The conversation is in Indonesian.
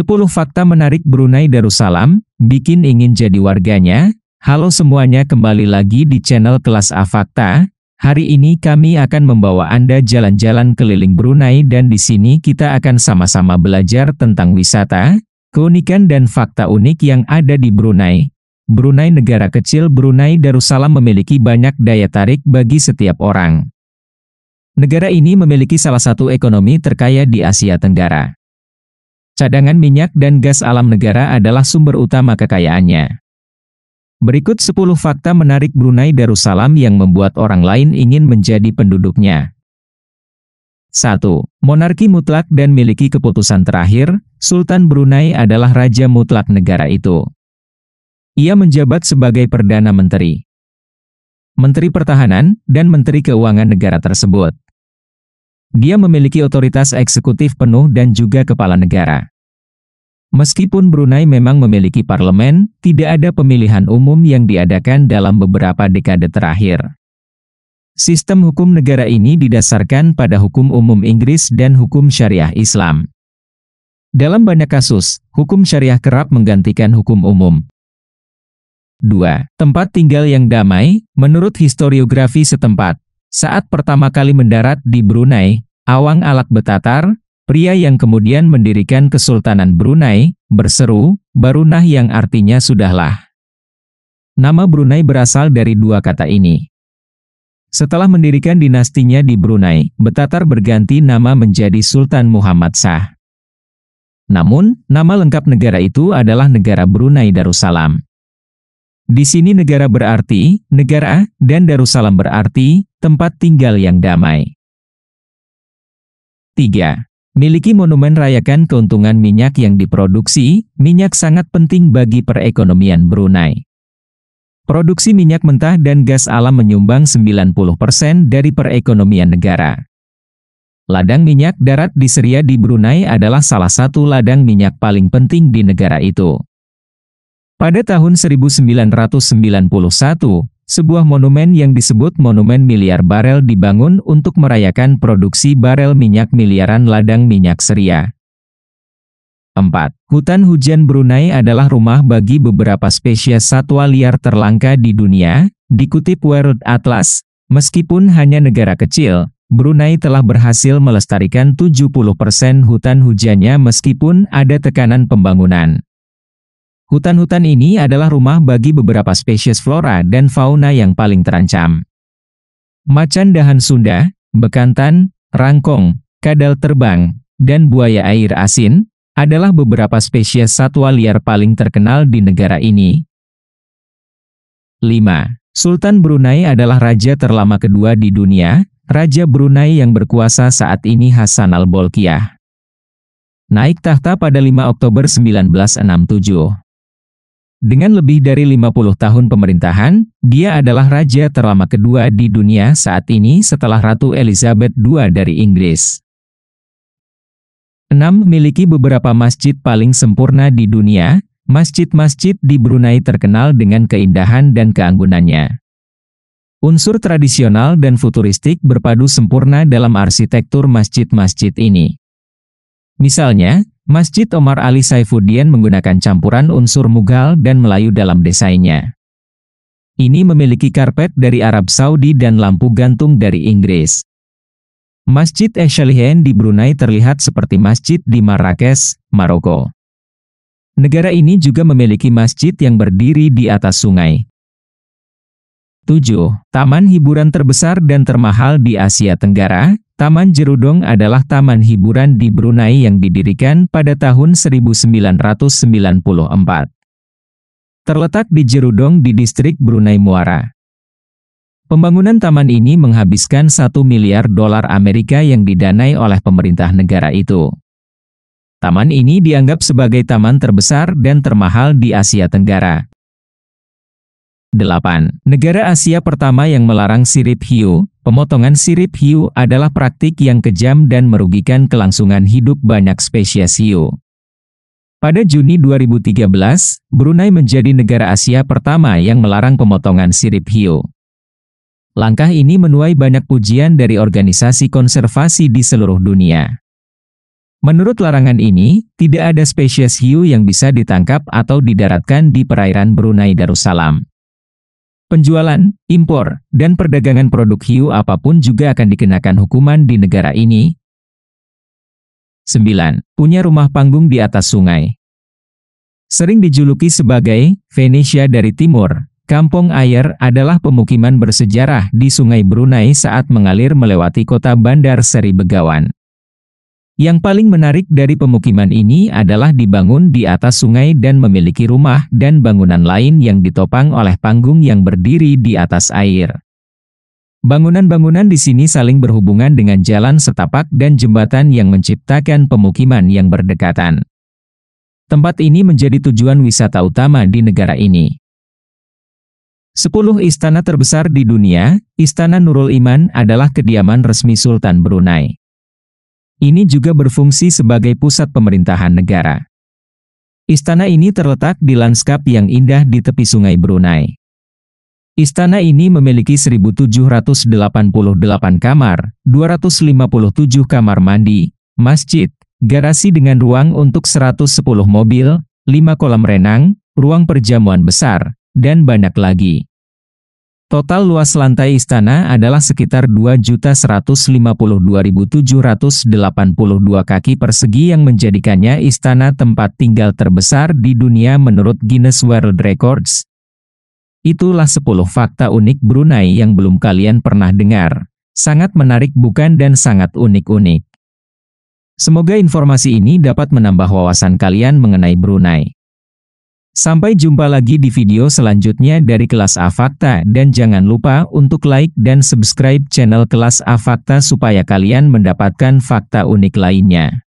10 fakta menarik Brunei Darussalam, bikin ingin jadi warganya. Halo semuanya, kembali lagi di channel Kelas A Fakta. Hari ini kami akan membawa Anda jalan-jalan keliling Brunei dan di sini kita akan sama-sama belajar tentang wisata, keunikan dan fakta unik yang ada di Brunei. Brunei, negara kecil, Brunei Darussalam memiliki banyak daya tarik bagi setiap orang. Negara ini memiliki salah satu ekonomi terkaya di Asia Tenggara. Cadangan minyak dan gas alam negara adalah sumber utama kekayaannya. Berikut 10 fakta menarik Brunei Darussalam yang membuat orang lain ingin menjadi penduduknya. 1. Monarki mutlak dan miliki keputusan terakhir. Sultan Brunei adalah raja mutlak negara itu. Ia menjabat sebagai Perdana Menteri, Menteri Pertahanan, dan Menteri Keuangan negara tersebut. Dia memiliki otoritas eksekutif penuh dan juga kepala negara. Meskipun Brunei memang memiliki parlemen, tidak ada pemilihan umum yang diadakan dalam beberapa dekade terakhir. Sistem hukum negara ini didasarkan pada hukum umum Inggris dan hukum syariah Islam. Dalam banyak kasus, hukum syariah kerap menggantikan hukum umum. 2. Tempat tinggal yang damai. Menurut historiografi setempat, saat pertama kali mendarat di Brunei, Awang Alak Betatar, pria yang kemudian mendirikan Kesultanan Brunei, berseru, "Barunah," yang artinya sudahlah. Nama Brunei berasal dari dua kata ini. Setelah mendirikan dinastinya di Brunei, Betatar berganti nama menjadi Sultan Muhammad Shah. Namun, nama lengkap negara itu adalah Negara Brunei Darussalam. Di sini negara berarti negara, dan Darussalam berarti tempat tinggal yang damai. 3. Miliki monumen rayakan keuntungan minyak yang diproduksi. Minyak sangat penting bagi perekonomian Brunei. Produksi minyak mentah dan gas alam menyumbang 90% dari perekonomian negara. Ladang minyak darat di Seria di Brunei adalah salah satu ladang minyak paling penting di negara itu. Pada tahun 1991, sebuah monumen yang disebut Monumen Miliar Barel dibangun untuk merayakan produksi barel minyak miliaran ladang minyak Seria. 4. Hutan hujan Brunei adalah rumah bagi beberapa spesies satwa liar terlangka di dunia. Dikutip World Atlas, meskipun hanya negara kecil, Brunei telah berhasil melestarikan 70% hutan hujannya meskipun ada tekanan pembangunan. Hutan-hutan ini adalah rumah bagi beberapa spesies flora dan fauna yang paling terancam. Macan dahan Sunda, bekantan, rangkong, kadal terbang, dan buaya air asin adalah beberapa spesies satwa liar paling terkenal di negara ini. 5. Sultan Brunei adalah raja terlama kedua di dunia. Raja Brunei yang berkuasa saat ini Hassan Al-Bolkiah naik tahta pada 5 Oktober 1967. Dengan lebih dari 50 tahun pemerintahan, dia adalah raja terlama kedua di dunia saat ini setelah Ratu Elizabeth II dari Inggris. 6. Memiliki beberapa masjid paling sempurna di dunia. Masjid-masjid di Brunei terkenal dengan keindahan dan keanggunannya. Unsur tradisional dan futuristik berpadu sempurna dalam arsitektur masjid-masjid ini. Misalnya, Masjid Omar Ali Saifuddin menggunakan campuran unsur Mughal dan Melayu dalam desainnya. Ini memiliki karpet dari Arab Saudi dan lampu gantung dari Inggris. Masjid Eshalihen di Brunei terlihat seperti masjid di Marrakesh, Maroko. Negara ini juga memiliki masjid yang berdiri di atas sungai. 7. Taman hiburan terbesar dan termahal di Asia Tenggara. Taman Jerudong adalah taman hiburan di Brunei yang didirikan pada tahun 1994. Terletak di Jerudong di distrik Brunei Muara. Pembangunan taman ini menghabiskan $1 miliar Amerika yang didanai oleh pemerintah negara itu. Taman ini dianggap sebagai taman terbesar dan termahal di Asia Tenggara. 8. Negara Asia pertama yang melarang sirip hiu. Pemotongan sirip hiu adalah praktik yang kejam dan merugikan kelangsungan hidup banyak spesies hiu. Pada Juni 2013, Brunei menjadi negara Asia pertama yang melarang pemotongan sirip hiu. Langkah ini menuai banyak pujian dari organisasi konservasi di seluruh dunia. Menurut larangan ini, tidak ada spesies hiu yang bisa ditangkap atau didaratkan di perairan Brunei Darussalam. Penjualan, impor, dan perdagangan produk hiu apapun juga akan dikenakan hukuman di negara ini. 9. Punya rumah panggung di atas sungai. Sering dijuluki sebagai Venesia dari Timur, Kampung Ayer adalah pemukiman bersejarah di Sungai Brunei saat mengalir melewati kota Bandar Seri Begawan. Yang paling menarik dari pemukiman ini adalah dibangun di atas sungai dan memiliki rumah dan bangunan lain yang ditopang oleh panggung yang berdiri di atas air. Bangunan-bangunan di sini saling berhubungan dengan jalan setapak dan jembatan yang menciptakan pemukiman yang berdekatan. Tempat ini menjadi tujuan wisata utama di negara ini. 10 istana terbesar di dunia. Istana Nurul Iman adalah kediaman resmi Sultan Brunei. Ini juga berfungsi sebagai pusat pemerintahan negara. Istana ini terletak di lanskap yang indah di tepi sungai Brunei. Istana ini memiliki 1.788 kamar, 257 kamar mandi, masjid, garasi dengan ruang untuk 110 mobil, 5 kolam renang, ruang perjamuan besar, dan banyak lagi. Total luas lantai istana adalah sekitar 2.152.782 kaki persegi yang menjadikannya istana tempat tinggal terbesar di dunia menurut Guinness World Records. Itulah 10 fakta unik Brunei yang belum kalian pernah dengar. Sangat menarik bukan dan sangat unik-unik. Semoga informasi ini dapat menambah wawasan kalian mengenai Brunei. Sampai jumpa lagi di video selanjutnya dari Kelas A Fakta dan jangan lupa untuk like dan subscribe channel Kelas A Fakta supaya kalian mendapatkan fakta unik lainnya.